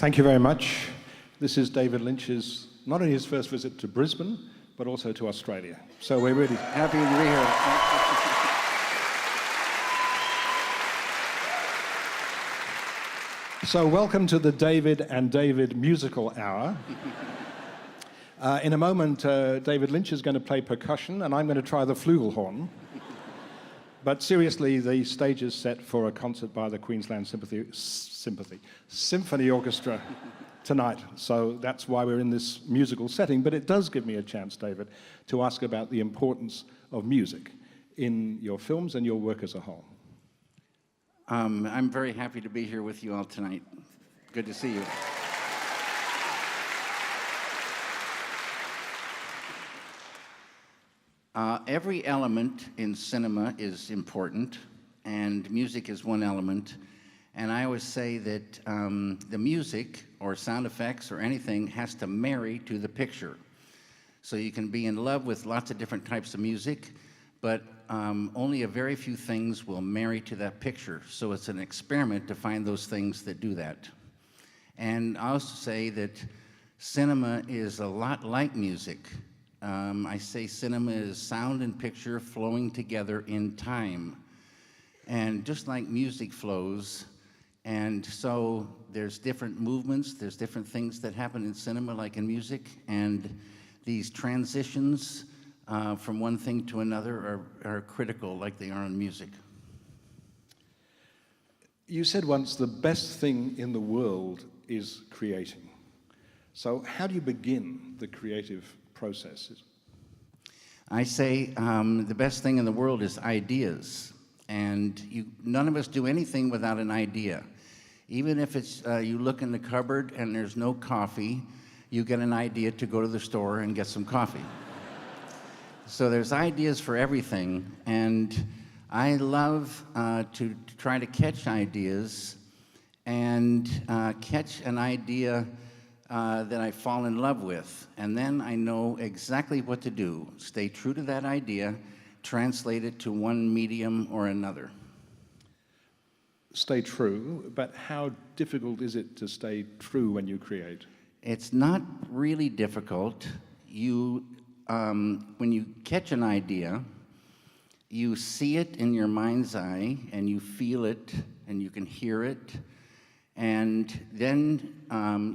Thank you very much. This is David Lynch's, not only his first visit to Brisbane, but also to Australia. So we're really happy to be here. So welcome to the David and David Musical Hour. In a moment, David Lynch is going to play percussion, and I'm going to try the flugelhorn. But seriously, the stage is set for a concert by the Queensland Symphony Orchestra tonight. So that's why we're in this musical setting. But it does give me a chance, David, to ask about the importance of music in your films and your work as a whole. I'm very happy to be here with you all tonight. Good to see you. Every element in cinema is important, and music is one element. And I always say that the music or sound effects or anything has to marry to the picture. So you can be in love with lots of different types of music, but only a very few things will marry to that picture. So it's an experiment to find those things that do that. And I also say that cinema is a lot like music. I say cinema is sound and picture flowing together in time. And just like music flows, and so there's different movements, there's different things that happen in cinema like in music, and these transitions from one thing to another are critical like they are in music. You said once the best thing in the world is creating. So how do you begin the creative processes? I say the best thing in the world is ideas, and none of us do anything without an idea. Even if it's you look in the cupboard and there's no coffee, you get an idea to go to the store and get some coffee. So there's ideas for everything, and I love to try to catch ideas and catch an idea that I fall in love with, and then I know exactly what to do. Stay true to that idea, translate it to one medium or another. Stay true, but how difficult is it to stay true when you create? It's not really difficult. When you catch an idea, you see it in your mind's eye, and you feel it, and you can hear it, and then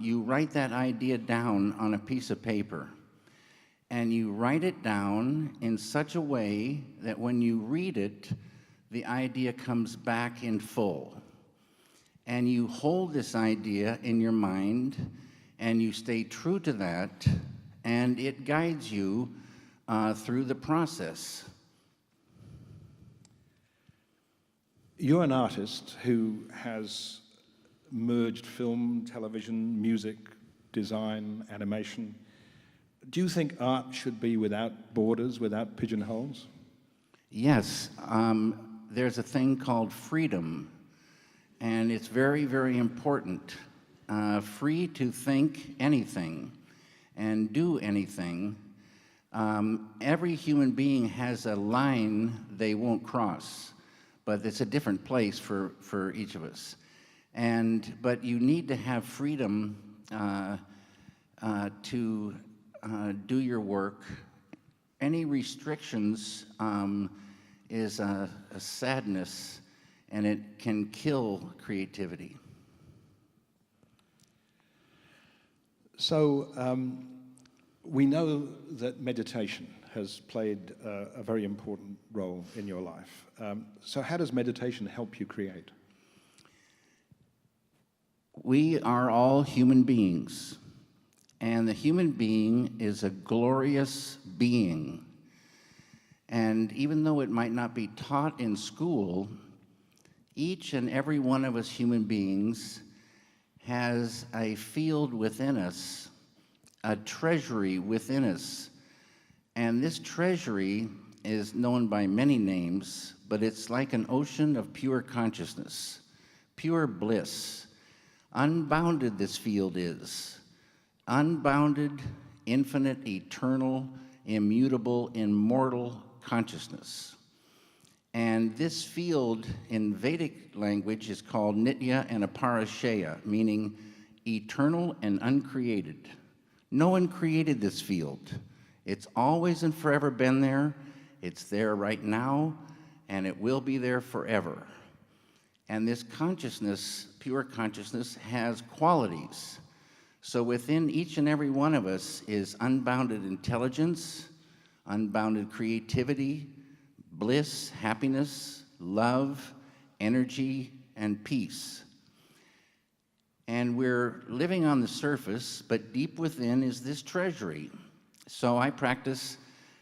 you write that idea down on a piece of paper. And you write it down in such a way that when you read it, the idea comes back in full. And you hold this idea in your mind, and you stay true to that, and it guides you through the process. You're an artist who has merged film, television, music, design, animation. Do you think art should be without borders, without pigeonholes? Yes, there's a thing called freedom, and it's very, very important. Free to think anything and do anything. Every human being has a line they won't cross, but it's a different place for each of us. But you need to have freedom to do your work. Any restrictions is a sadness, and it can kill creativity. So we know that meditation has played a very important role in your life. So how does meditation help you create? We are all human beings, and the human being is a glorious being. And even though it might not be taught in school, each and every one of us human beings has a field within us, a treasury within us. And this treasury is known by many names, but it's like an ocean of pure consciousness, pure bliss. Unbounded this field is. Unbounded, infinite, eternal, immutable, immortal consciousness. And this field in Vedic language is called Nitya and Aparashaya, meaning eternal and uncreated. No one created this field. It's always and forever been there. It's there right now, and it will be there forever. And this consciousness, pure consciousness, has qualities. So within each and every one of us is unbounded intelligence, unbounded creativity, bliss, happiness, love, energy, and peace. And we're living on the surface, but deep within is this treasury. So I practice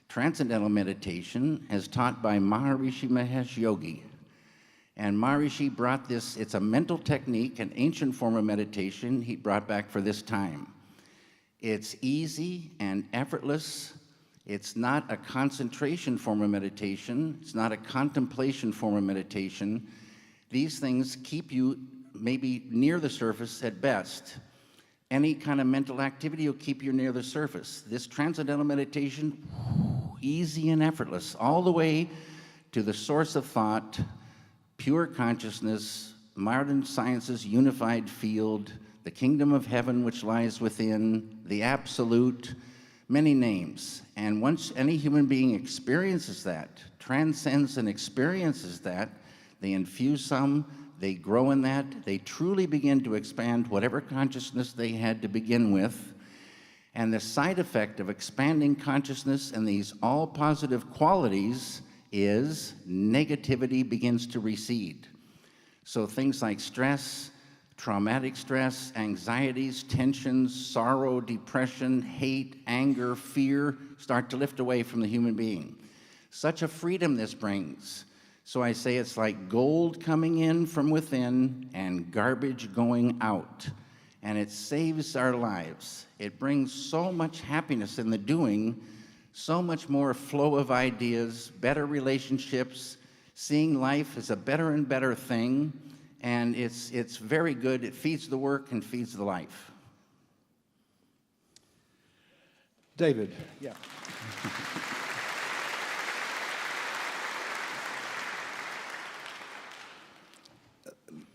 transcendental meditation as taught by Maharishi Mahesh Yogi. And Maharishi brought this, it's a mental technique, an ancient form of meditation he brought back for this time. It's easy and effortless. It's not a concentration form of meditation. It's not a contemplation form of meditation. These things keep you maybe near the surface at best. Any kind of mental activity will keep you near the surface. This transcendental meditation, easy and effortless, all the way to the source of thought, pure consciousness, modern science's unified field, the kingdom of heaven which lies within, the absolute, many names. And once any human being experiences that, transcends and experiences that, they infuse some, they grow in that, they truly begin to expand whatever consciousness they had to begin with. And the side effect of expanding consciousness and these all positive qualities is negativity begins to recede. So things like stress, traumatic stress, anxieties, tensions, sorrow, depression, hate, anger, fear start to lift away from the human being. Such a freedom this brings. So I say it's like gold coming in from within and garbage going out. And it saves our lives. It brings so much happiness in the doing, so much more flow of ideas, better relationships, seeing life as a better and better thing. And it's very good. It feeds the work and feeds the life. David, yeah.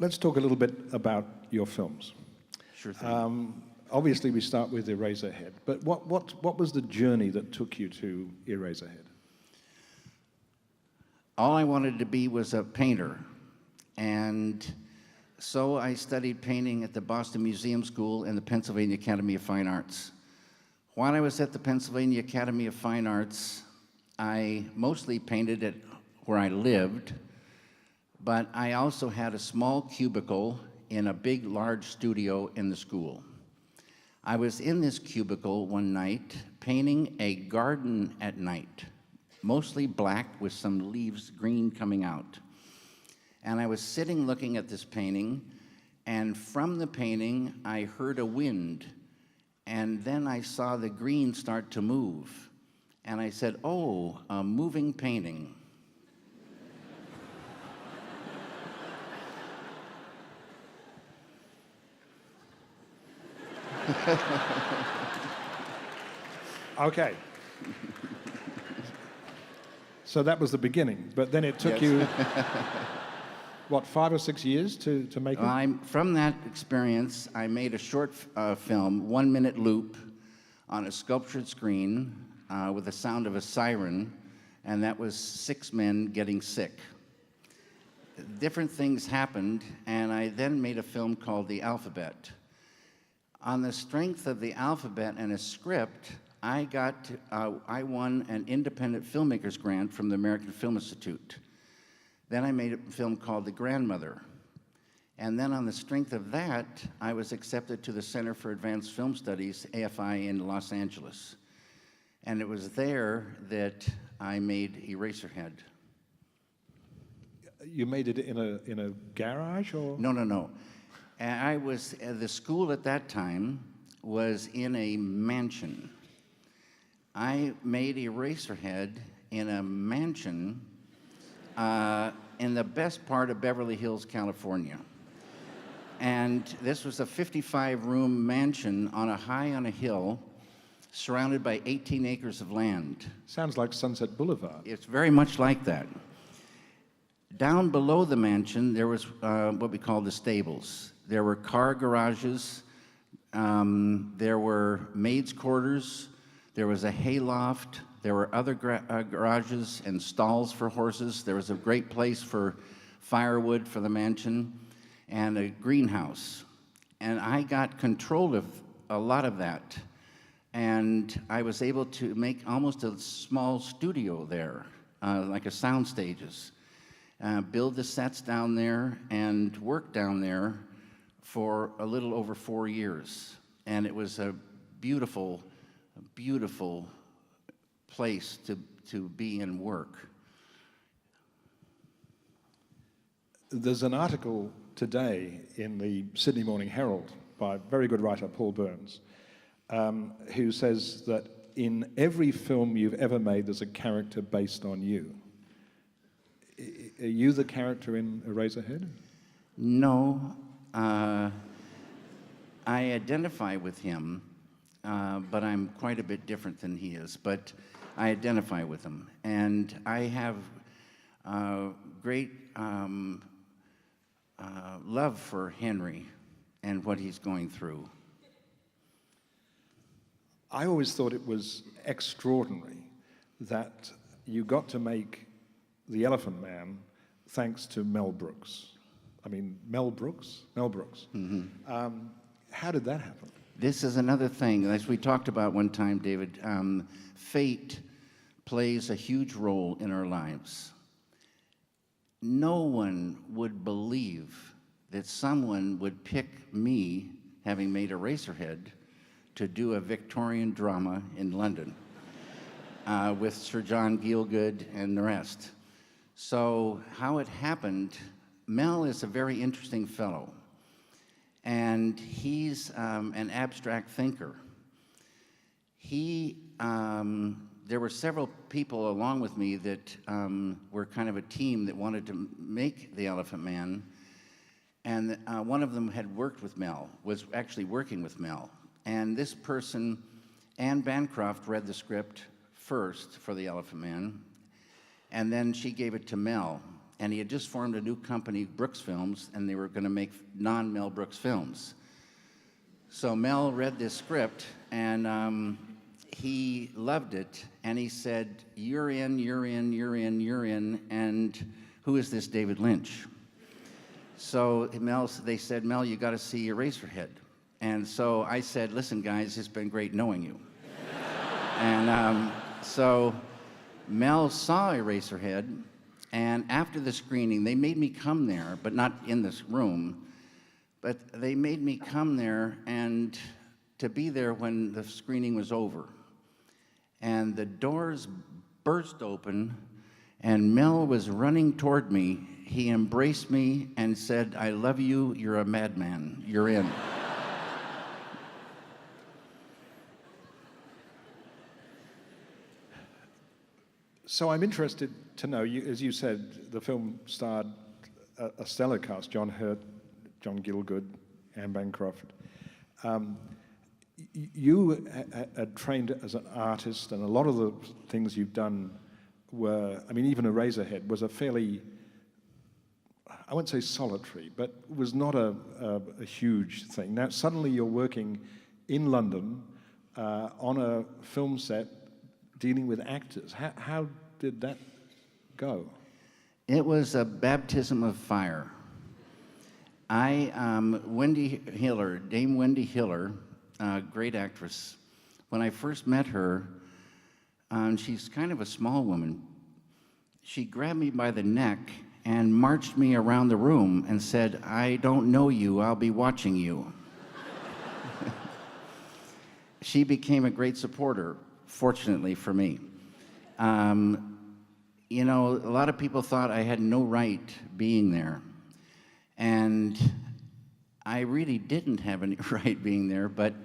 Let's talk a little bit about your films. Sure thing. Obviously, we start with Eraserhead, but what was the journey that took you to Eraserhead? All I wanted to be was a painter. And so I studied painting at the Boston Museum School and the Pennsylvania Academy of Fine Arts. While I was at the Pennsylvania Academy of Fine Arts, I mostly painted at where I lived, but I also had a small cubicle in a big, large studio in the school. I was in this cubicle one night painting a garden at night, mostly black with some leaves green coming out. And I was sitting looking at this painting, and from the painting, I heard a wind, and then I saw the green start to move. And I said, oh, a moving painting. Okay. So that was the beginning, but then it took Yes. you, what, 5 or 6 years to make it? From that experience, I made a short film, 1-minute loop, on a sculptured screen with the sound of a siren, and that was 6 men getting sick. Different things happened, and I then made a film called The Alphabet. On the strength of The Alphabet and a script, I won an independent filmmakers grant from the American Film Institute. Then I made a film called The Grandmother. And then on the strength of that, I was accepted to the Center for Advanced Film Studies, AFI, in Los Angeles. And it was there that I made Eraserhead. You made it in a garage, or? No. I was, the school at that time was in a mansion. I made Eraserhead in a mansion in the best part of Beverly Hills, California. And this was a 55-room mansion on a hill, surrounded by 18 acres of land. Sounds like Sunset Boulevard. It's very much like that. Down below the mansion, there was what we call the stables. There were car garages, There were maids' quarters, there was a hayloft, there were other garages and stalls for horses. There was a great place for firewood for the mansion, and a greenhouse. And I got control of a lot of that. And I was able to make almost a small studio there, like a sound stages. Build the sets down there and work down there for a little over 4 years. And it was a beautiful, beautiful place to be and work. There's an article today in the Sydney Morning Herald by a very good writer, Paul Burns, who says that in every film you've ever made, there's a character based on you. Are you the character in Eraserhead? No. I identify with him, but I'm quite a bit different than he is. But I identify with him. And I have great love for Henry and what he's going through. I always thought it was extraordinary that you got to make The Elephant Man thanks to Mel Brooks. I mean, Mel Brooks? Mel Brooks. Mm-hmm. How did that happen? This is another thing, as we talked about one time, David. Fate plays a huge role in our lives. No one would believe that someone would pick me, having made Eraserhead, to do a Victorian drama in London with Sir John Gielgud and the rest. So how it happened, Mel is a very interesting fellow, and he's an abstract thinker. There were several people along with me that were kind of a team that wanted to make The Elephant Man, and one of them had worked with Mel, was actually working with Mel. And this person, Anne Bancroft, read the script first for The Elephant Man, and then she gave it to Mel. And he had just formed a new company, Brooks Films, and they were going to make non-Mel Brooks films. So Mel read this script, and he loved it, and he said, "You're in, you're in, you're in, you're in, and who is this David Lynch?" So they said, "Mel, you got to see Eraserhead." And so I said, "Listen, guys, it's been great knowing you." And so Mel saw Eraserhead, and after the screening, they made me come there, but not in this room, but they made me come there and to be there when the screening was over. And the doors burst open, and Mel was running toward me. He embraced me and said, "I love you, you're a madman, you're in." So I'm interested to know, as you said, the film starred a stellar cast: John Hurt, John Gielgud, Anne Bancroft. You are trained as an artist, and a lot of the things you've done were, I mean, even Eraserhead was a fairly, I won't say solitary, but was not a huge thing. Now suddenly you're working in London on a film set dealing with actors. How did that go? It was a baptism of fire. Wendy Hiller, Dame Wendy Hiller, great actress. When I first met her, she's kind of a small woman. She grabbed me by the neck and marched me around the room and said, "I don't know you, I'll be watching you." She became a great supporter, fortunately for me. You know, a lot of people thought I had no right being there. And I really didn't have any right being there, but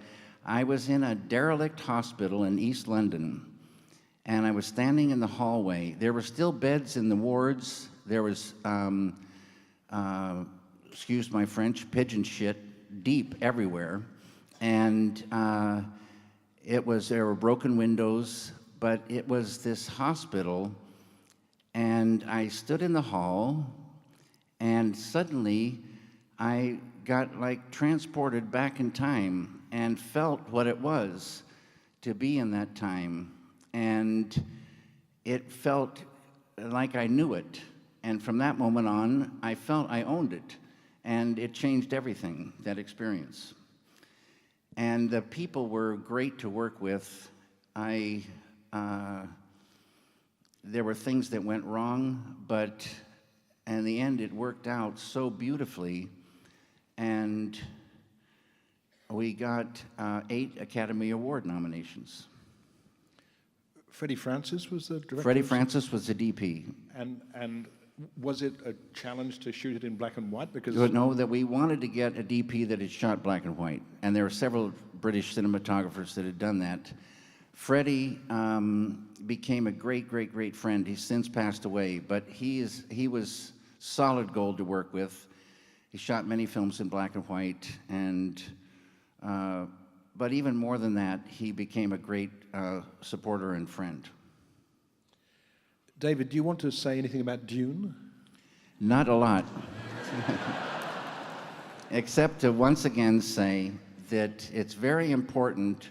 I was in a derelict hospital in East London, and I was standing in the hallway. There were still beds in the wards. There was, excuse my French, pigeon shit deep everywhere. And there were broken windows, but it was this hospital, and I stood in the hall, and suddenly I got like transported back in time, and felt what it was to be in that time. And it felt like I knew it. And from that moment on, I felt I owned it. And it changed everything, that experience. And the people were great to work with. There were things that went wrong, but in the end, it worked out so beautifully. And we got 8 Academy Award nominations. Freddie Francis was the director? Freddie Francis was the DP. And was it a challenge to shoot it in black and white? Because No, that we wanted to get a DP that had shot black and white. And there were several British cinematographers that had done that. Freddie became a great, great, great friend. He's since passed away, but he was solid gold to work with. He shot many films in black and white, and but even more than that, he became a great supporter and friend. David, do you want to say anything about Dune? Not a lot. Except to once again say that it's very important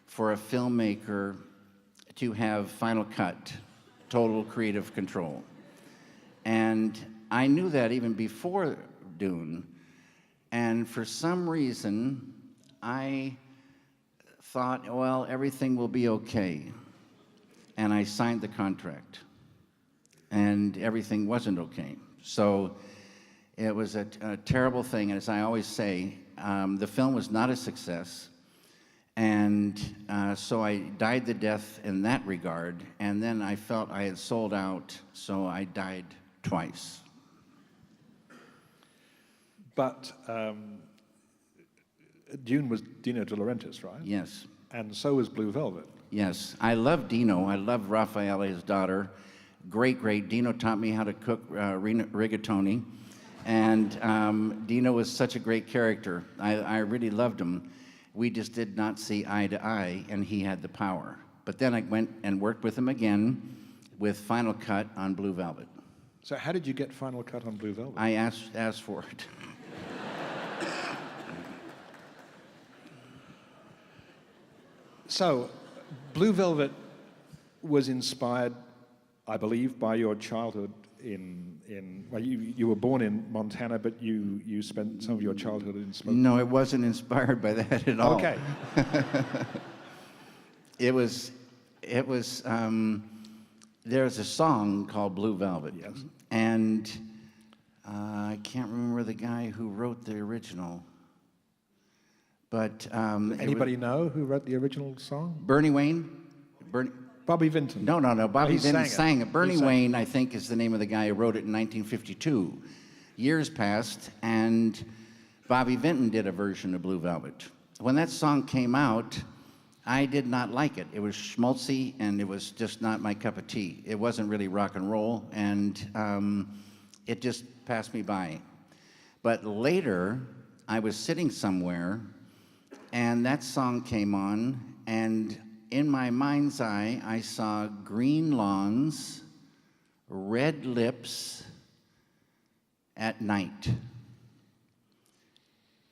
for a filmmaker to have final cut, total creative control. And I knew that even before Dune, and for some reason, I thought, well, everything will be okay. And I signed the contract, and everything wasn't okay. So it was a terrible thing, and as I always say, the film was not a success. And so I died the death in that regard, and then I felt I had sold out, so I died twice. But Dune was Dino De Laurentiis, right? Yes. And so was Blue Velvet. Yes. I love Dino. I love Raffaele, his daughter. Great, great. Dino taught me how to cook rigatoni. And Dino was such a great character. I really loved him. We just did not see eye to eye, and he had the power. But then I went and worked with him again with Final Cut on Blue Velvet. So how did you get Final Cut on Blue Velvet? I asked for it. So, Blue Velvet was inspired, I believe, by your childhood well, you were born in Montana, but you spent some of your childhood in Smoking. No, it wasn't inspired by that at all. Okay. There's a song called Blue Velvet. Yes. And I can't remember the guy who wrote the original. But Anybody know who wrote the original song? Bernie Wayne? Bobby Vinton. No. Bobby Vinton sang it. Bernie He sang Wayne, I think, is the name of the guy who wrote it in 1952. Years passed, and Bobby Vinton did a version of Blue Velvet. When that song came out, I did not like it. It was schmaltzy, and it was just not my cup of tea. It wasn't really rock and roll, and it just passed me by. But later, I was sitting somewhere, and that song came on, and in my mind's eye, I saw green lawns, red lips at night.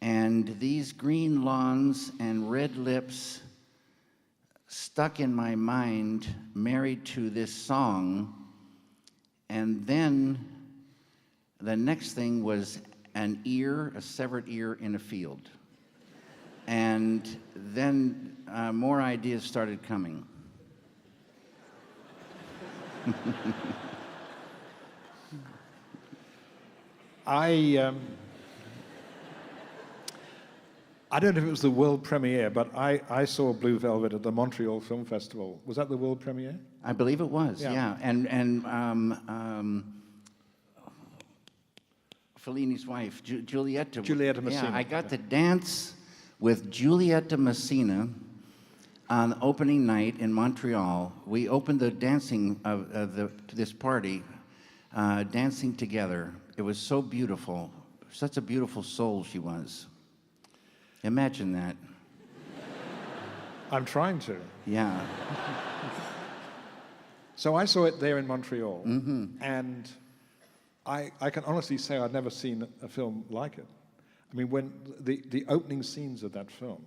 And these green lawns and red lips stuck in my mind, married to this song. And then the next thing was a severed ear in a field. And then more ideas started coming. I don't know if it was the world premiere, but I saw Blue Velvet at the Montreal Film Festival. Was that the world premiere? I believe it was, yeah. And Fellini's wife, Giulietta. Giulietta Messina. Yeah, I got to dance with Giulietta Messina on opening night in Montreal. We opened the dancing of this party, dancing together. It was so beautiful. Such a beautiful soul she was. Imagine that. I'm trying to. Yeah. So I saw it there in Montreal, and I can honestly say I'd never seen a film like it. I mean, when the opening scenes of that film,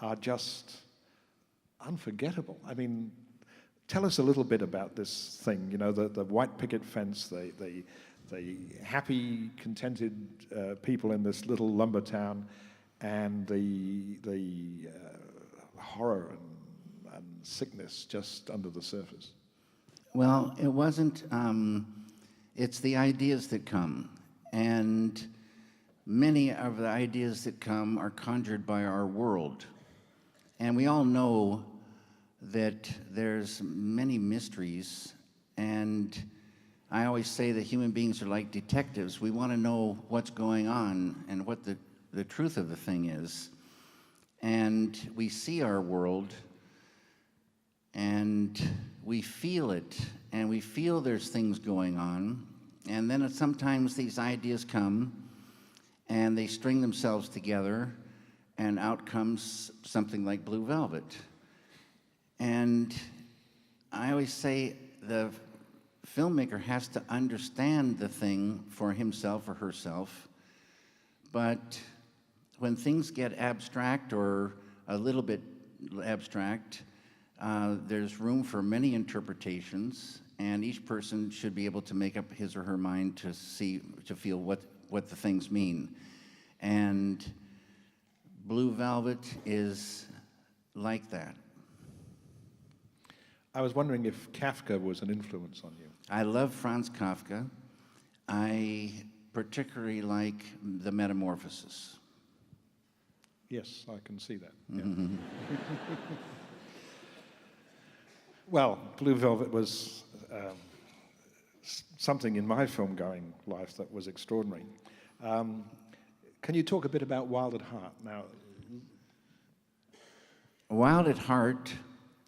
are just unforgettable. I mean, tell us a little bit about this thing, you know, the white picket fence, the happy, contented people in this little lumber town, and the horror and sickness just under the surface. Well, it wasn't, it's the ideas that come. And many of the ideas that come are conjured by our world. And we all know that there's many mysteries, and I always say that human beings are like detectives. We want to know what's going on and what the truth of the thing is. And we see our world, and we feel it, and we feel there's things going on, and then sometimes these ideas come, and they string themselves together, and out comes something like Blue Velvet. And I always say the filmmaker has to understand the thing for himself or herself, but when things get abstract or a little bit abstract, there's room for many interpretations, and each person should be able to make up his or her mind to feel what the things mean. And Blue Velvet is like that. I was wondering if Kafka was an influence on you. I love Franz Kafka. I particularly like the Metamorphosis. Yes, I can see that. Yeah. Well, Blue Velvet was something in my film-going life that was extraordinary. Can you talk a bit about Wild at Heart now? Wild at Heart,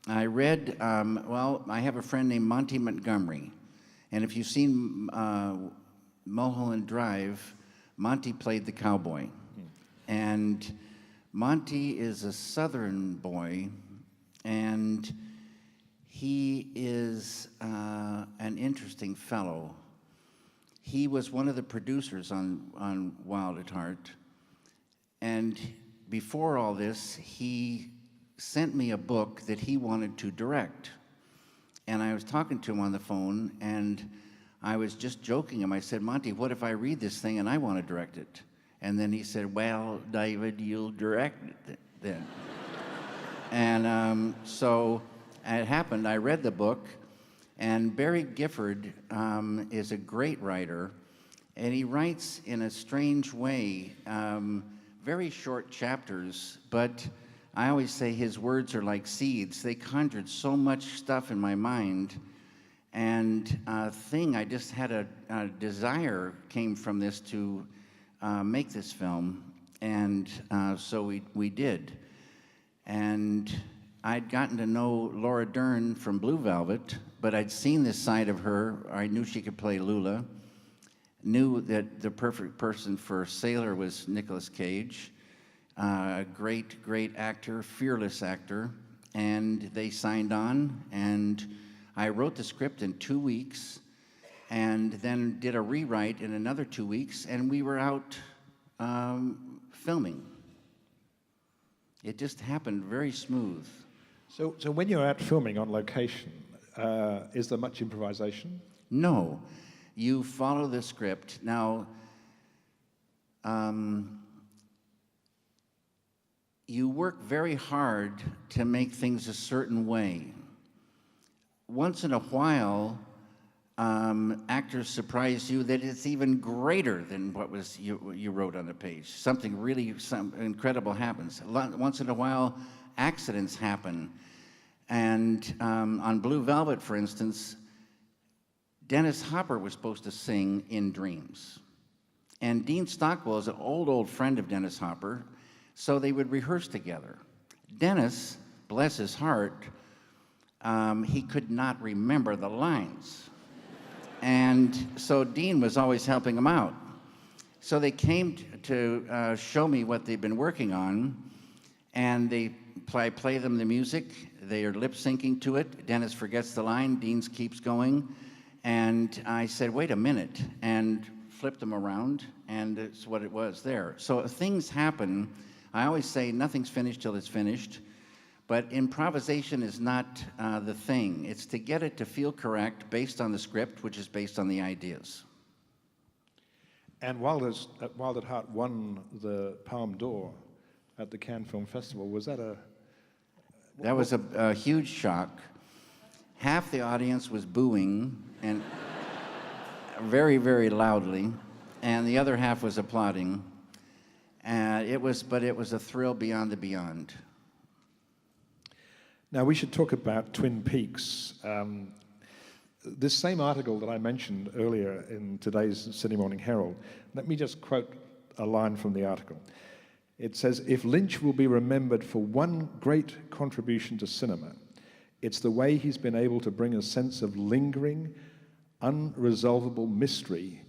I read, well, I have a friend named Monty Montgomery, and if you've seen Mulholland Drive, Monty played the cowboy. And Monty is a southern boy, and he is an interesting fellow. He was one of the producers on Wild at Heart, and before all this, he sent me a book that he wanted to direct. And I was talking to him on the phone, and I was just joking him. I said, Monty, what if I read this thing and I want to direct it? And then he said, well, David, you'll direct it then. And so it happened. I read the book, and Barry Gifford is a great writer, and he writes in a strange way, very short chapters, but I always say his words are like seeds. They conjured so much stuff in my mind, and I just had a desire came from this to make this film, and so we did. And I'd gotten to know Laura Dern from Blue Velvet, but I'd seen this side of her. I knew she could play Lula, knew that the perfect person for Sailor was Nicolas Cage. A great, great actor, fearless actor, and they signed on, and I wrote the script in 2 weeks, and then did a rewrite in another 2 weeks, and we were out filming. It just happened very smooth. So when you're out filming on location, is there much improvisation? No, you follow the script. Now, you work very hard to make things a certain way. Once in a while, actors surprise you that it's even greater than what you wrote on the page. Something incredible happens. Once in a while, accidents happen. And on Blue Velvet, for instance, Dennis Hopper was supposed to sing in Dreams. And Dean Stockwell is an old friend of Dennis Hopper, so they would rehearse together. Dennis, bless his heart, he could not remember the lines. And so Dean was always helping him out. So they came to show me what they've been working on, and they play them the music. They are lip syncing to it. Dennis forgets the line, Dean keeps going. And I said, wait a minute, and flipped them around, and it's what it was there. So things happen. I always say nothing's finished till it's finished, but improvisation is not the thing. It's to get it to feel correct based on the script, which is based on the ideas. And Wild at Heart won the Palme d'Or at the Cannes Film Festival. Was that a... That was a huge shock. Half the audience was booing, and very, very loudly, and the other half was applauding. But it was a thrill beyond the beyond. Now, we should talk about Twin Peaks. This same article that I mentioned earlier in today's Sydney Morning Herald, let me just quote a line from the article. It says, "If Lynch will be remembered for one great contribution to cinema, it's the way he's been able to bring a sense of lingering, unresolvable mystery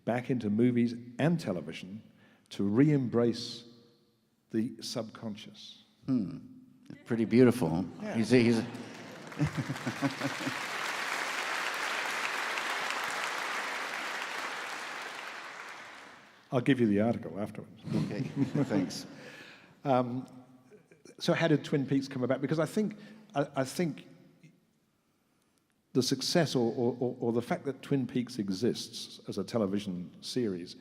back into movies and television to re-embrace the subconscious." Pretty beautiful. Yeah. He's I'll give you the article afterwards. Okay, thanks. So how did Twin Peaks come about? Because I think the success or the fact that Twin Peaks exists as a television series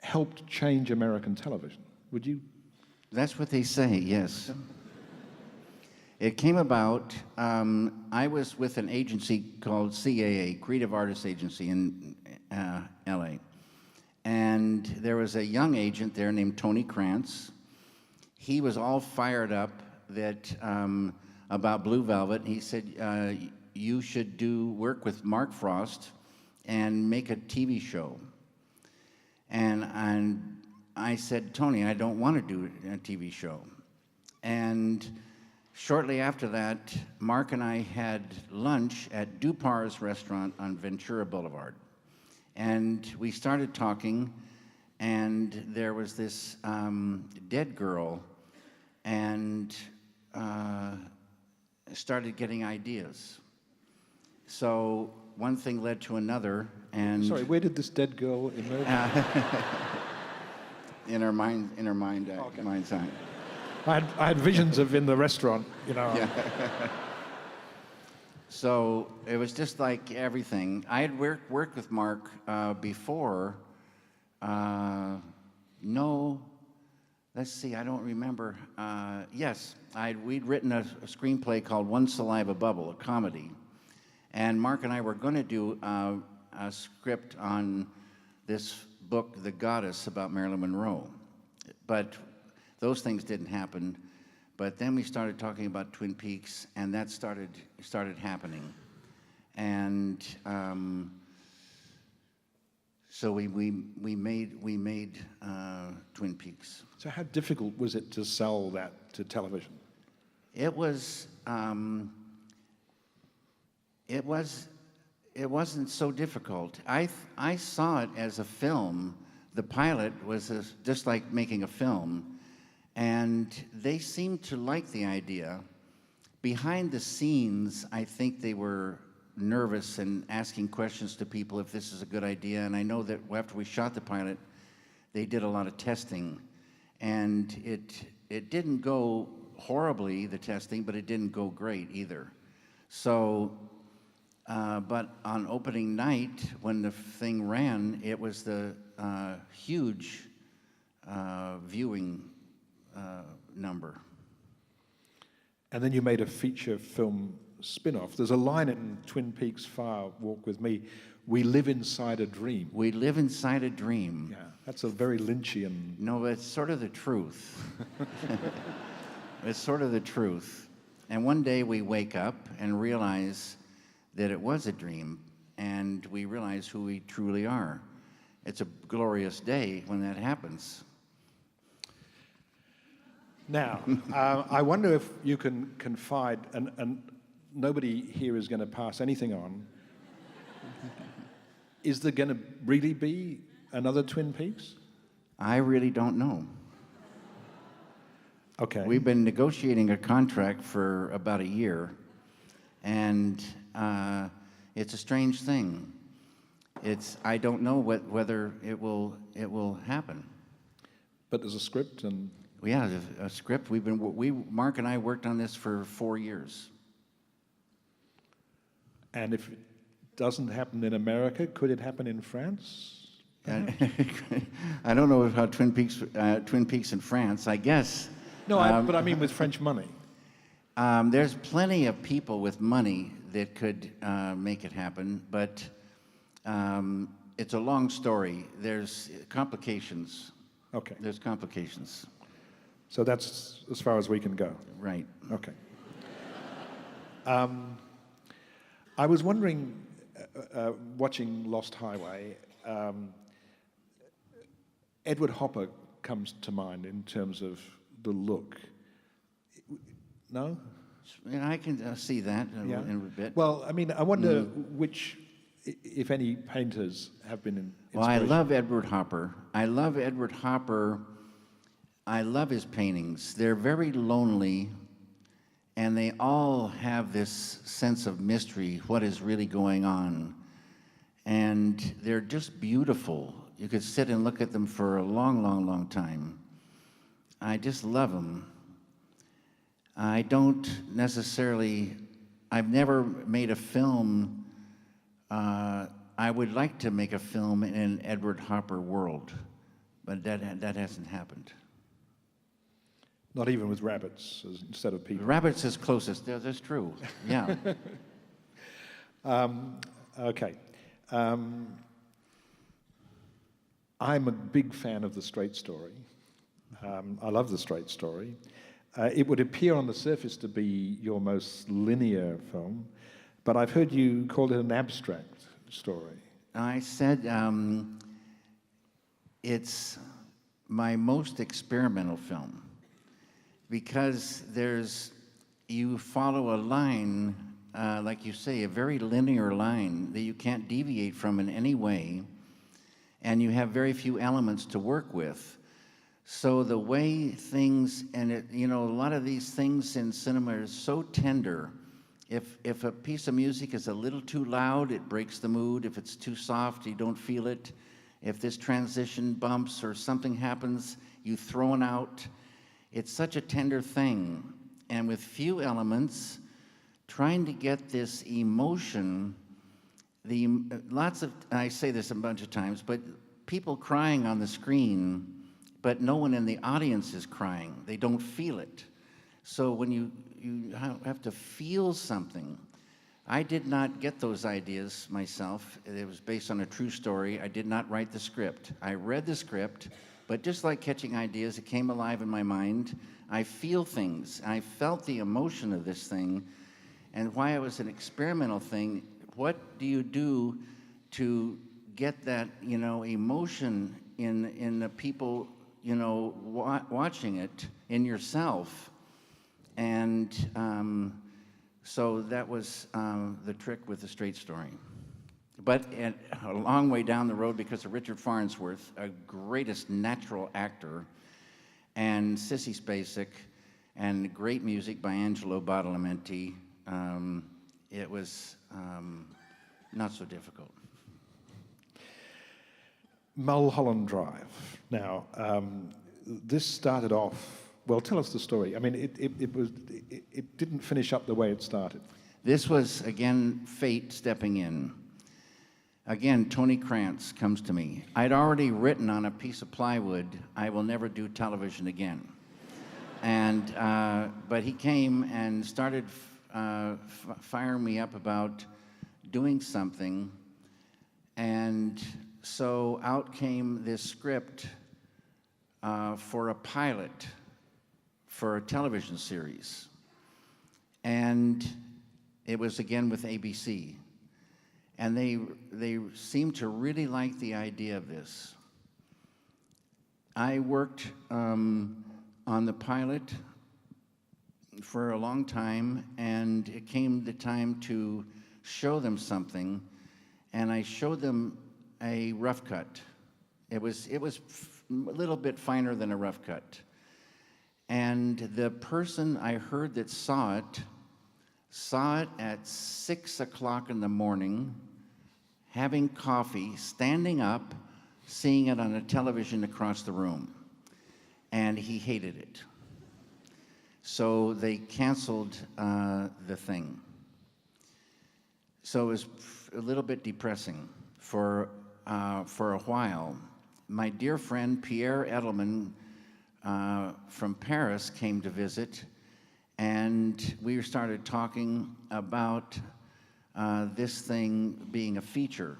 helped change American television. Would you? That's what they say, yes. It came about, I was with an agency called CAA, Creative Artists Agency in LA. And there was a young agent there named Tony Krantz. He was all fired up about Blue Velvet. He said, you should work with Mark Frost and make a TV show. And I said, Tony, I don't want to do a TV show. And shortly after that, Mark and I had lunch at Dupar's restaurant on Ventura Boulevard. And we started talking, and there was this dead girl, and started getting ideas. So one thing led to another, and... Sorry, where did this dead girl emerge? in her mind's eye. I had visions of in the restaurant, you know. Yeah. So it was just like everything. I had worked with Mark before. No, let's see, I don't remember. Yes, we'd written a screenplay called One Saliva Bubble, a comedy. And Mark and I were going to do a script on this book, The Goddess, about Marilyn Monroe. But those things didn't happen. But then we started talking about Twin Peaks, and that started happening. And so we made Twin Peaks. So how difficult was it to sell that to television? It wasn't so difficult. I saw it as a film. The pilot was just like making a film. And they seemed to like the idea. Behind the scenes, I think they were nervous and asking questions to people if this is a good idea. And I know that after we shot the pilot, they did a lot of testing. And it didn't go horribly, the testing, but it didn't go great either. So, but on opening night, when the thing ran, it was the huge viewing number. And then you made a feature film spin-off. There's a line in Twin Peaks Fire Walk With Me, "We live inside a dream." We live inside a dream. Yeah, that's a very Lynchian... No, but it's sort of the truth. It's sort of the truth. And one day we wake up and realize that it was a dream, and we realize who we truly are. It's a glorious day when that happens. Now, I wonder if you can confide, and nobody here is going to pass anything on. Is there going to really be another Twin Peaks? I really don't know. Okay. We've been negotiating a contract for about a year, and it's a strange thing. I don't know whether it will happen. But there's a script and... Yeah, a script. Mark and I worked on this for 4 years. And if it doesn't happen in America, could it happen in France? And I don't know how Twin Peaks in France, I guess. No, but I mean with French money. There's plenty of people with money that could make it happen, but it's a long story. There's complications. Okay. There's complications. So that's as far as we can go. Right. Okay. I was wondering, watching Lost Highway, Edward Hopper comes to mind in terms of the look. No? Yeah, I can see that in a bit. Well, I mean, I wonder which, if any, painters have been in. Well, I love Edward Hopper. I love Edward Hopper. I love his paintings. They're very lonely, and they all have this sense of mystery, what is really going on. And they're just beautiful. You could sit and look at them for a long, long, long time. I just love them. I don't necessarily, I've never made a film. I would like to make a film in an Edward Hopper world, but that hasn't happened. Not even with rabbits instead of people. Rabbits is closest. That's true. Yeah. Okay. I'm a big fan of The Straight Story. I love The Straight Story. It would appear on the surface to be your most linear film, but I've heard you call it an abstract story. I said it's my most experimental film because you follow a line, like you say, a very linear line that you can't deviate from in any way, and you have very few elements to work with. So the way things, and a lot of these things in cinema are so tender. If a piece of music is a little too loud, it breaks the mood. If it's too soft, you don't feel it. If this transition bumps or something happens, you throw it out. It's such a tender thing. And with few elements, trying to get this emotion, I say this a bunch of times, but people crying on the screen, but no one in the audience is crying. They don't feel it. So when you have to feel something. I did not get those ideas myself. It was based on a true story. I did not write the script. I read the script, but just like catching ideas, it came alive in my mind. I feel things. I felt the emotion of this thing, and why it was an experimental thing. What do you do to get that, emotion in the people, watching it, in yourself? And so that was the trick with The Straight Story. But a long way down the road, because of Richard Farnsworth, a greatest natural actor, and Sissy Spacek, and great music by Angelo Badalamenti, it was not so difficult. Mulholland Drive. Now, this started off. Well, tell us the story. I mean, it didn't finish up the way it started. This was, again, fate stepping in. Again, Tony Krantz comes to me. I'd already written on a piece of plywood, "I will never do television again." And, but he came and started firing me up about doing something. And so out came this script for a pilot for a television series. And it was again with ABC. And they seemed to really like the idea of this. I worked on the pilot for a long time, and it came the time to show them something, and I showed them a rough cut. It was a little bit finer than a rough cut. And the person I heard that saw it at 6 o'clock in the morning, having coffee, standing up, seeing it on a television across the room. and he hated it. So they canceled the thing. So it was a little bit depressing for a while. My dear friend Pierre Edelman from Paris came to visit, and we started talking about this thing being a feature.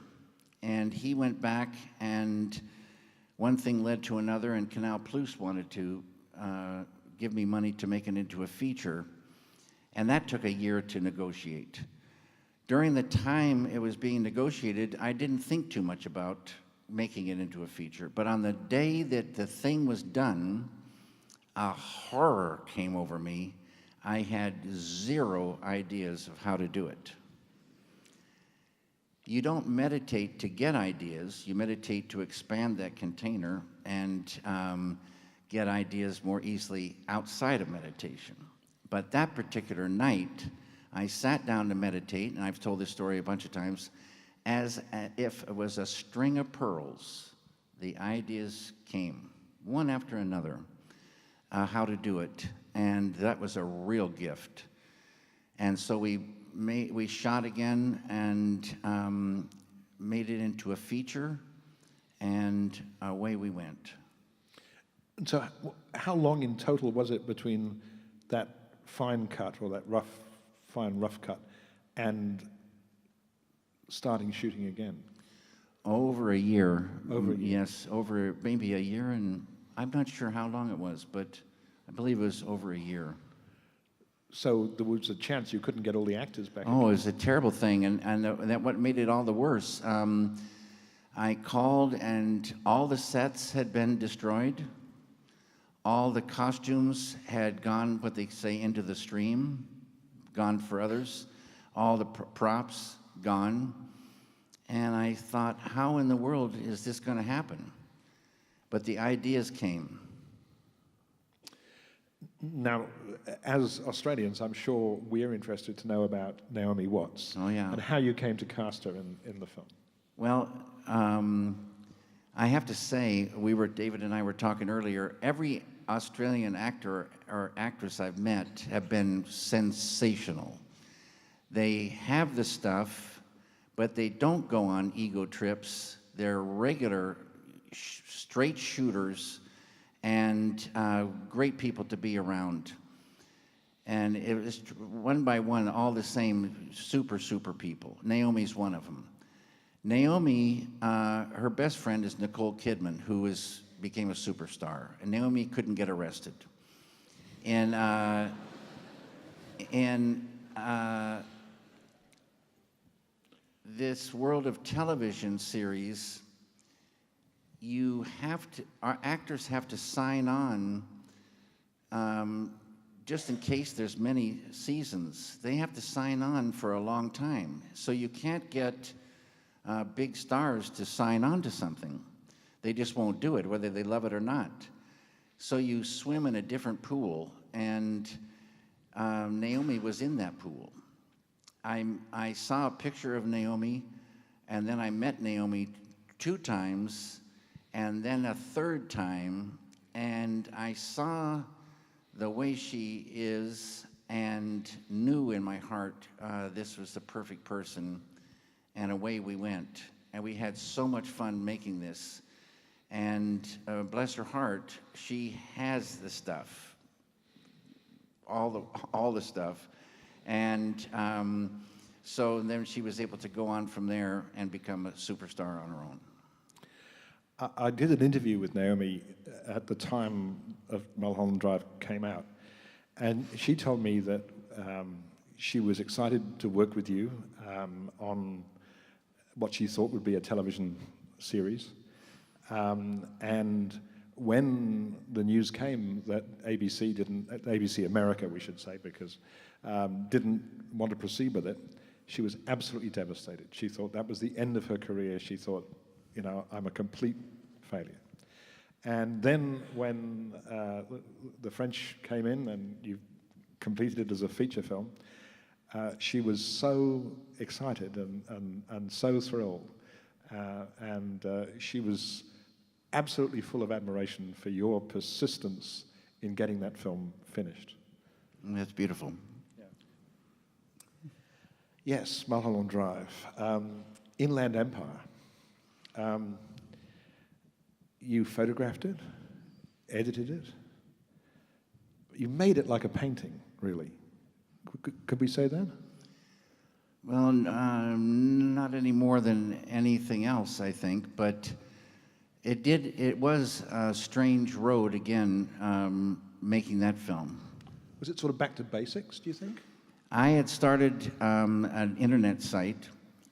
And he went back, and one thing led to another, and Canal Plus wanted to give me money to make it into a feature, and that took a year to negotiate. During the time it was being negotiated, I didn't think too much about making it into a feature, but on the day that the thing was done, a horror came over me. I had zero ideas of how to do it. You don't meditate to get ideas, you meditate to expand that container and get ideas more easily outside of meditation. But that particular night, I sat down to meditate, and I've told this story a bunch of times, as if it was a string of pearls. The ideas came, one after another, how to do it, and that was a real gift. And so we shot again and made it into a feature, and away we went. So how long in total was it between that fine cut, or that fine rough cut, and starting shooting again? Over a year. Over a year. Yes, over maybe a year, and I'm not sure how long it was, but I believe it was over a year. So there was a chance you couldn't get all the actors back? Oh, it was a terrible thing, and that what made it all the worse. I called, and all the sets had been destroyed. All the costumes had gone, what they say, into the stream, gone for others. All the props gone. And I thought, how in the world is this going to happen? But the ideas came. Now, as Australians, I'm sure we're interested to know about Naomi Watts. Oh, yeah. And how you came to cast her in the film. Well, I have to say, David and I were talking earlier, every Australian actor or actress I've met have been sensational. They have the stuff, but they don't go on ego trips. They're regular, straight shooters, and great people to be around. And it was one by one, all the same super people. Naomi's one of them. Naomi, her best friend is Nicole Kidman, who became a superstar, and Naomi couldn't get arrested. And this world of television series, our actors have to sign on just in case there's many seasons. They have to sign on for a long time. So you can't get big stars to sign on to something. They just won't do it, whether they love it or not. So you swim in a different pool, and Naomi was in that pool. I saw a picture of Naomi, and then I met Naomi 2 times, and then a 3rd time, and I saw the way she is and knew in my heart this was the perfect person, and away we went. And we had so much fun making this. And bless her heart, she has the stuff, all the stuff. And so then she was able to go on from there and become a superstar on her own. I did an interview with Naomi at the time of Mulholland Drive came out, and she told me that she was excited to work with you on what she thought would be a television series. And when the news came that ABC America, we should say, because didn't want to proceed with it, she was absolutely devastated. She thought that was the end of her career. She thought, you know, I'm a complete failure. And then when the French came in and you completed it as a feature film, she was so excited and so thrilled. And she was absolutely full of admiration for your persistence in getting that film finished. That's beautiful. Yes, Mulholland Drive. Inland Empire. You photographed it, edited it. You made it like a painting, really. Could we say that? Well, not any more than anything else, I think, but it was a strange road, again, making that film. Was it sort of back to basics, do you think? I had started an internet site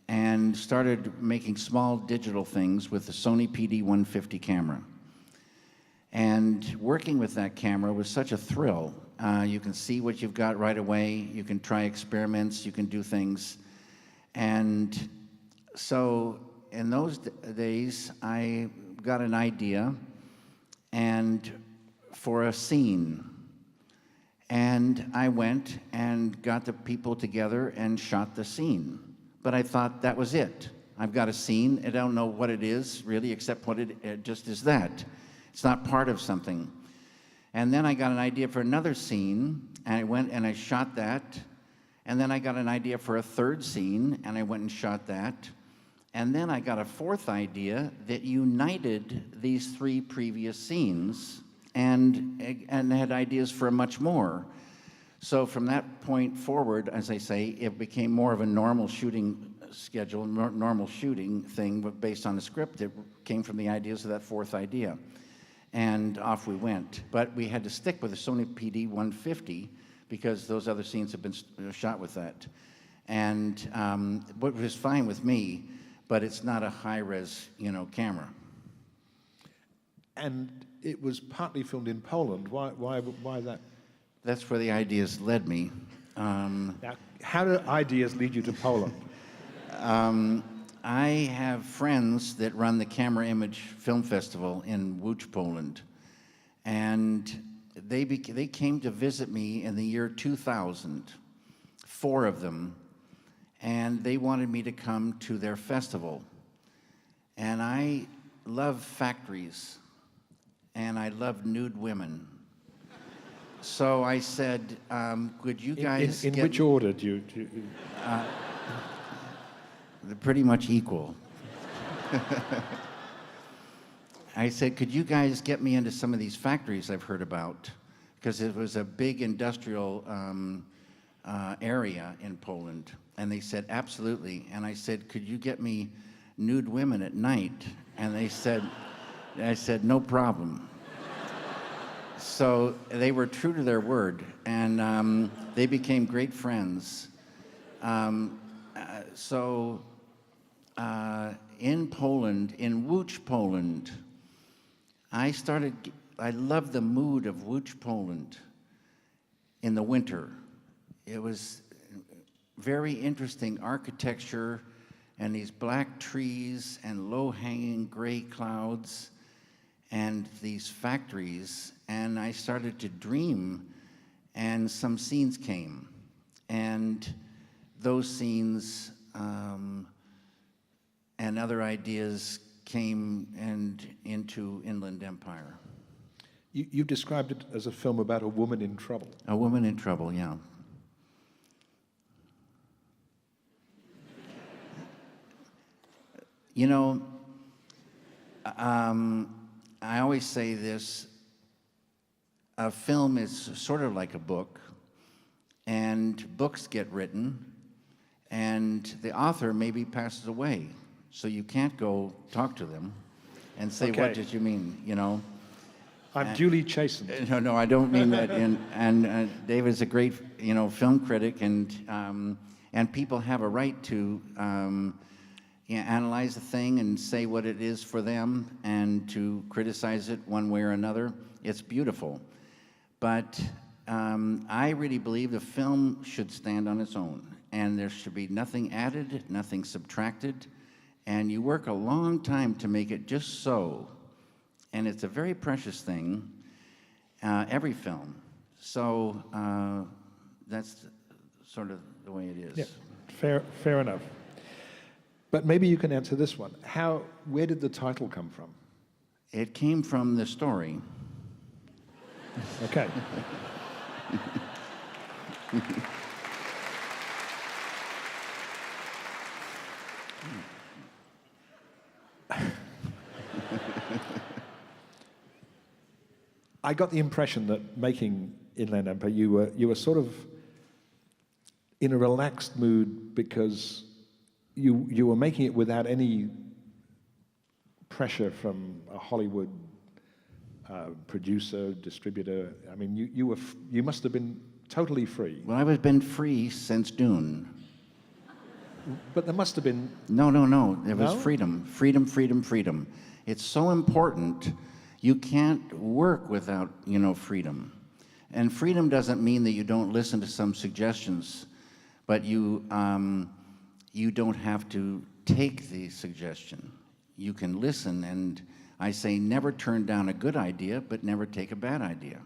and started making small digital things with the Sony PD-150 camera. And working with that camera was such a thrill. You can see what you've got right away, you can try experiments, you can do things. And so in those days, I got an idea and for a scene. And I went and got the people together and shot the scene. But I thought that was it. I've got a scene. I don't know what it is, really, except what it just is that. It's not part of something. And then I got an idea for another scene, and I went and I shot that. And then I got an idea for a third scene, and I went and shot that. And then I got a fourth idea that united these three previous scenes and had ideas for much more. So from that point forward, as I say, it became more of a normal shooting schedule, normal shooting thing, but based on the script. It came from the ideas of that fourth idea. And off we went. But we had to stick with the Sony PD-150 because those other scenes have been shot with that. And what was fine with me, but it's not a high-res, camera. And it was partly filmed in Poland. Why that? That's where the ideas led me. Now, how do ideas lead you to Poland? I have friends that run the Camera Image Film Festival in Łódź, Poland. And they came to visit me in the year 2000, 4 of them, and they wanted me to come to their festival. And I love factories, and I love nude women. So I said, could you guys in which order do you they're pretty much equal. I said, could you guys get me into some of these factories I've heard about? Because it was a big industrial area in Poland. And they said, absolutely. And I said, could you get me nude women at night? And I said, no problem. So they were true to their word, and they became great friends. In Poland, in Łódź, Poland, I loved the mood of Łódź, Poland in the winter. It was very interesting architecture and these black trees and low-hanging gray clouds and these factories, and I started to dream, and some scenes came. And those scenes and other ideas came into Inland Empire. You've described it as a film about a woman in trouble. A woman in trouble, yeah. I always say this, a film is sort of like a book, and books get written, and the author maybe passes away, so you can't go talk to them and say, okay, what did you mean, I'm duly chastened. No, I don't mean that. And David's a great, film critic, and people have a right to analyze the thing and say what it is for them and to criticize it one way or another. It's beautiful. But I really believe the film should stand on its own, and there should be nothing added, nothing subtracted, and you work a long time to make it just so. And it's a very precious thing, every film. So that's sort of the way it is. Yeah, fair enough. But maybe you can answer this one. Where did the title come from? It came from the story. Okay. I got the impression that making Inland Empire, you were sort of in a relaxed mood because you were making it without any pressure from a Hollywood producer, distributor. I mean, you must have been totally free. Well, I've been free since Dune. But there must have been... No. It was No? freedom. Freedom, freedom, freedom. It's so important. You can't work without, freedom. And freedom doesn't mean that you don't listen to some suggestions, but you don't have to take the suggestion. You can listen, and I say never turn down a good idea, but never take a bad idea.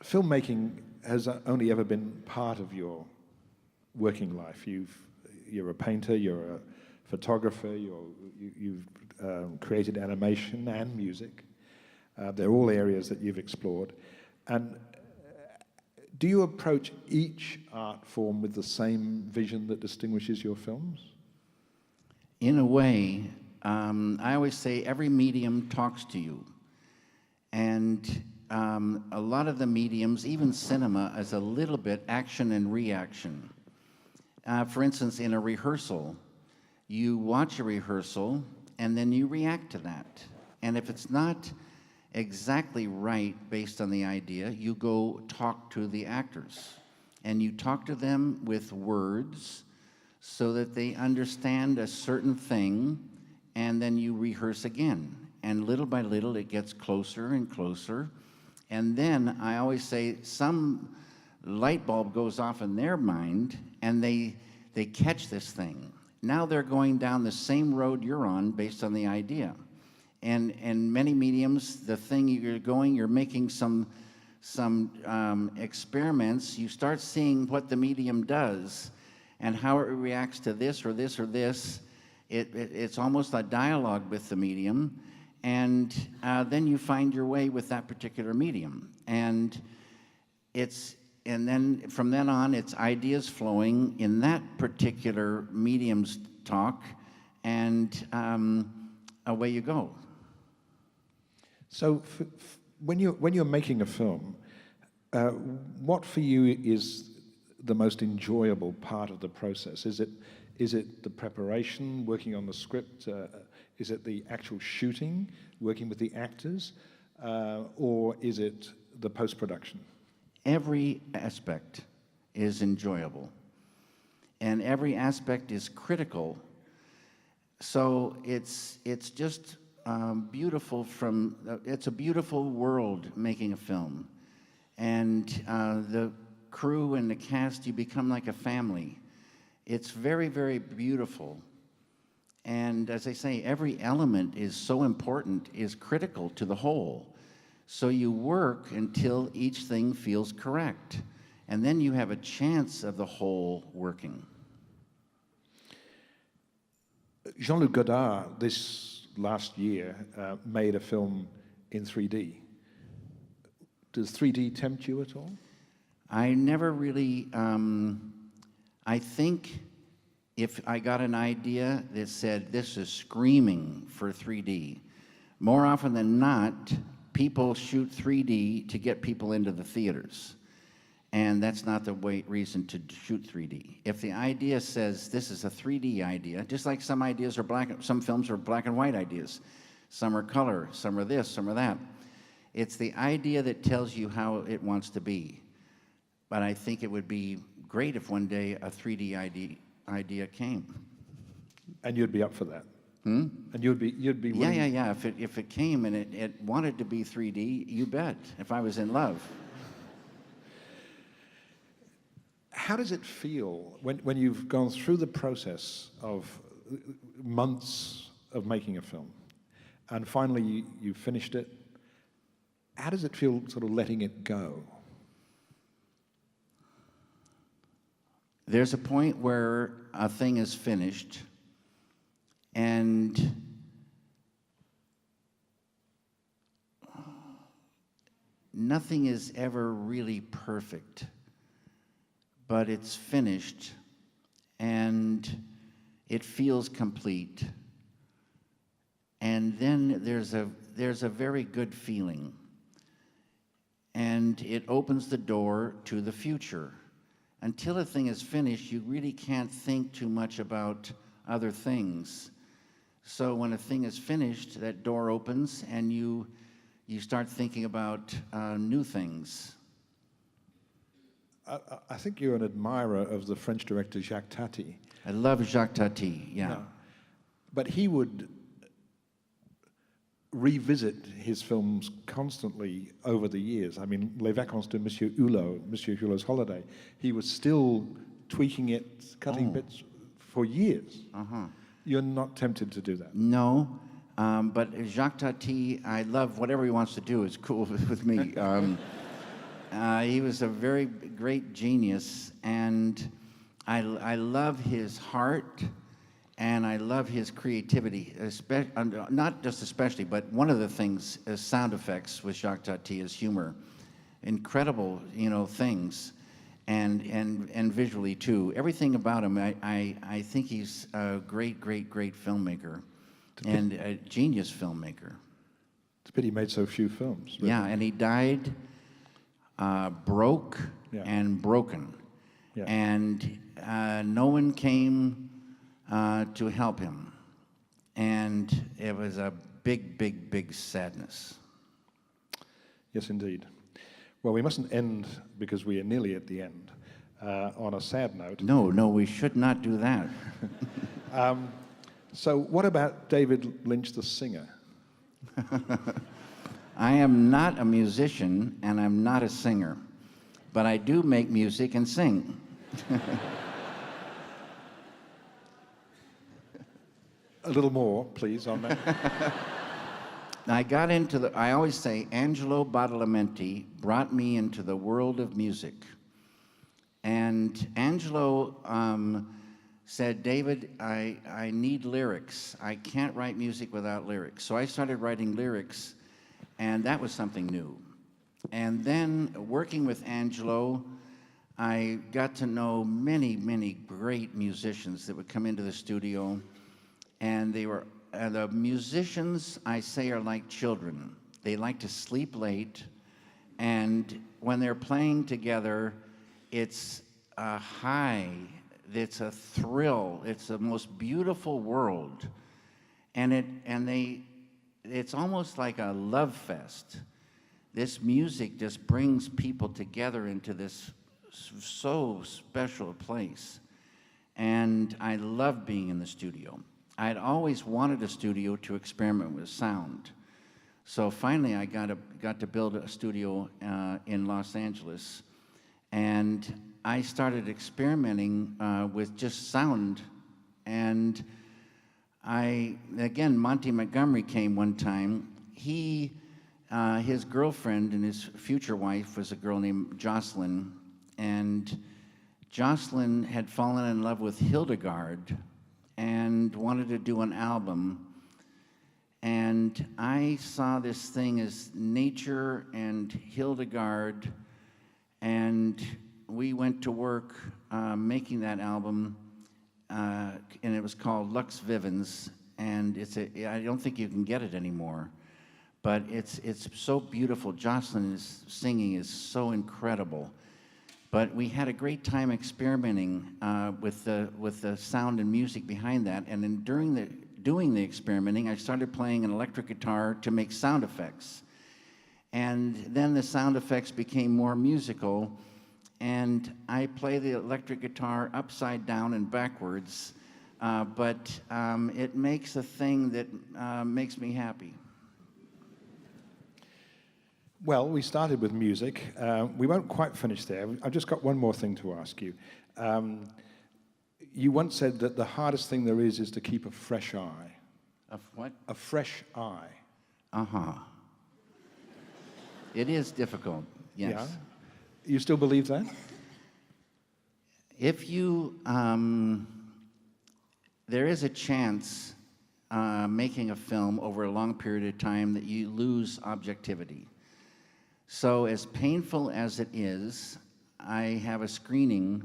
Filmmaking has only ever been part of your working life. You're a painter, you're a photographer, you've created animation and music. They're all areas that you've explored. And do you approach each art form with the same vision that distinguishes your films? In a way, I always say every medium talks to you. And a lot of the mediums, even cinema, is a little bit action and reaction. For instance, in a rehearsal, you watch a rehearsal and then you react to that. And if it's not exactly right based on the idea, you go talk to the actors. And you talk to them with words so that they understand a certain thing, and then you rehearse again. And little by little, it gets closer and closer. And then I always say some light bulb goes off in their mind, and they catch this thing. Now they're going down the same road you're on based on the idea. And in many mediums, the thing you're making some experiments. You start seeing what the medium does and how it reacts to this or this or this. It's almost a dialogue with the medium. And then you find your way with that particular medium. And then from then on, it's ideas flowing in that particular medium's talk, and away you go. So when you're making a film, what for you is the most enjoyable part of the process? Is it the preparation, working on the script? Is it the actual shooting, working with the actors? Or is it the post-production? Every aspect is enjoyable, and every aspect is critical. So it's just beautiful. It's a beautiful world making a film, and the crew and the cast, you become like a family. It's very, very beautiful. And as I say, every element is so important, is critical to the whole. So you work until each thing feels correct. And then you have a chance of the whole working. Jean-Luc Godard, this last year, made a film in 3D. Does 3D tempt you at all? I never really, I think if I got an idea that said, this is screaming for 3D, more often than not, people shoot 3D to get people into the theaters. And that's not the reason to shoot 3D. If the idea says this is a 3D idea, just like some ideas are some films are black and white ideas. Some are color, some are this, some are that. It's the idea that tells you how it wants to be. But I think it would be great if one day a 3D idea came. And you'd be up for that? Hmm? And you'd be willing? Yeah. If it came and it wanted to be 3D, you bet, if I was in love. How does it feel when you've gone through the process of months of making a film, and finally you finished it? How does it feel sort of letting it go? there's a point where a thing is finished, and nothing is ever really perfect, but it's finished, and it feels complete. And then there's a very good feeling, and it opens the door to the future. Until a thing is finished, you really can't think too much about other things. So when a thing is finished, that door opens, and you start thinking about new things. I think you're an admirer of the French director Jacques Tati. I love Jacques Tati, yeah. No. But he would revisit his films constantly over the years. I mean, Les Vacances de Monsieur Hulot, Monsieur Hulot's Holiday, he was still tweaking it, cutting bits for years. You're not tempted to do that? No, but Jacques Tati, I love whatever he wants to do is cool with me. He was a very great genius, and I love his heart, and I love his creativity, not just especially, but one of the things is sound effects with Jacques Tati is humor. Incredible, things, and visually too. Everything about him, I think he's a great filmmaker, and a genius filmmaker. It's a pity he made so few films. Really. Yeah, and he died broke and broken. Yeah. And no one came to help him. And it was a big sadness. Yes, indeed. Well, we mustn't end, because we are nearly at the end, on a sad note. No, we should not do that. So what about David Lynch, the singer? I am not a musician, and I'm not a singer, but I do make music and sing. A little more, please, on that. I got into I always say, Angelo Badalamenti brought me into the world of music. And Angelo said, David, I need lyrics. I can't write music without lyrics. So I started writing lyrics, and that was something new. And then working with Angelo, I got to know many great musicians that would come into the studio, and they were, the musicians, I say, are like children. They like to sleep late, and when they're playing together, it's a high, it's a thrill, it's the most beautiful world. And it's almost like a love fest. This music just brings people together into this so special place. And I love being in the studio. I'd always wanted a studio to experiment with sound. So finally I got to build a studio in Los Angeles. And I started experimenting with just sound. And again, Monty Montgomery came one time. His girlfriend and his future wife was a girl named Jocelyn. And Jocelyn had fallen in love with Hildegard and wanted to do an album. And I saw this thing as nature and Hildegard, and we went to work making that album, and it was called Lux Vivens, and I don't think you can get it anymore, but it's so beautiful. Jocelyn's singing is so incredible. But we had a great time experimenting with the sound and music behind that, and then doing the experimenting, I started playing an electric guitar to make sound effects. And then the sound effects became more musical, and I play the electric guitar upside down and backwards, but it makes a thing that makes me happy. Well, we started with music. We won't quite finish there. I've just got one more thing to ask you. You once said that the hardest thing there is to keep a fresh eye. Of what? A fresh eye. Uh-huh. It is difficult, yes. Yeah? You still believe that? If you, there is a chance making a film over a long period of time that you lose objectivity. So as painful as it is, I have a screening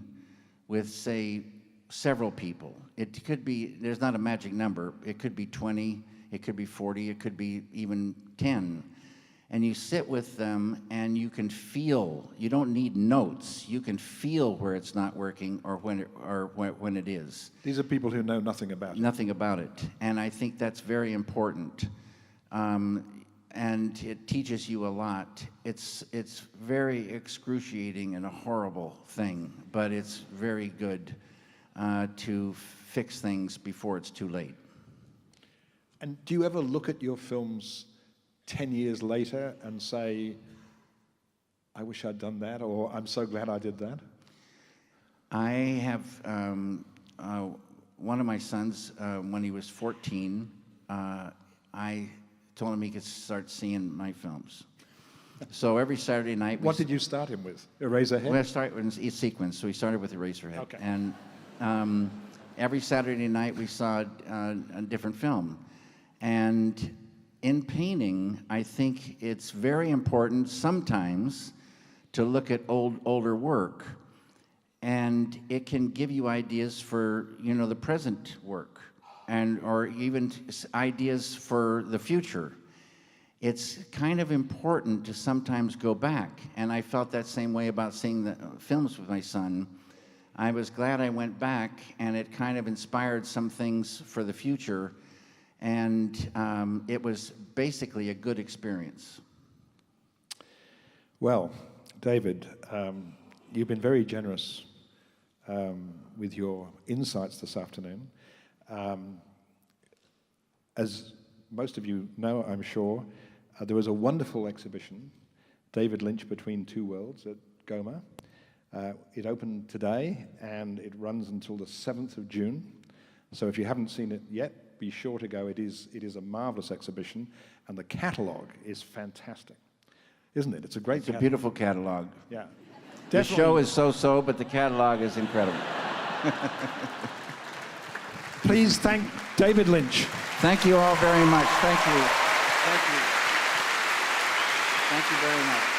with, say, several people. It could be, there's not a magic number. It could be 20, it could be 40, it could be even 10. And you sit with them and you can feel, you don't need notes, you can feel where it's not working or when it is. These are people who know nothing about it. Nothing about it. And I think that's very important. And it teaches you a lot. It's very excruciating and a horrible thing, but it's very good to fix things before it's too late. And do you ever look at your films 10 years later and say, I wish I'd done that, or I'm so glad I did that? I have one of my sons, when he was 14, I told him he could start seeing my films. So every Saturday night... What did you start him with? Eraserhead? Well, I started with each sequence, so we started with Eraserhead. Okay. And every Saturday night we saw a different film. And in painting, I think it's very important sometimes to look at older work, and it can give you ideas for, you know, the present work, and or even ideas for the future. It's kind of important to sometimes go back, and I felt that same way about seeing the films with my son. I was glad I went back, and it kind of inspired some things for the future. And it was basically a good experience. Well, David, you've been very generous with your insights this afternoon. As most of you know, I'm sure, there was a wonderful exhibition, David Lynch Between Two Worlds at GOMA. It opened today, and it runs until the 7th of June. So if you haven't seen it yet, be sure to go. It is a marvelous exhibition, and the catalog is fantastic, isn't it? It's a great catalog. It's a beautiful catalog. Yeah. The show is so-so, but the catalog is incredible. Please thank David Lynch. Thank you all very much. Thank you. Thank you. Thank you very much.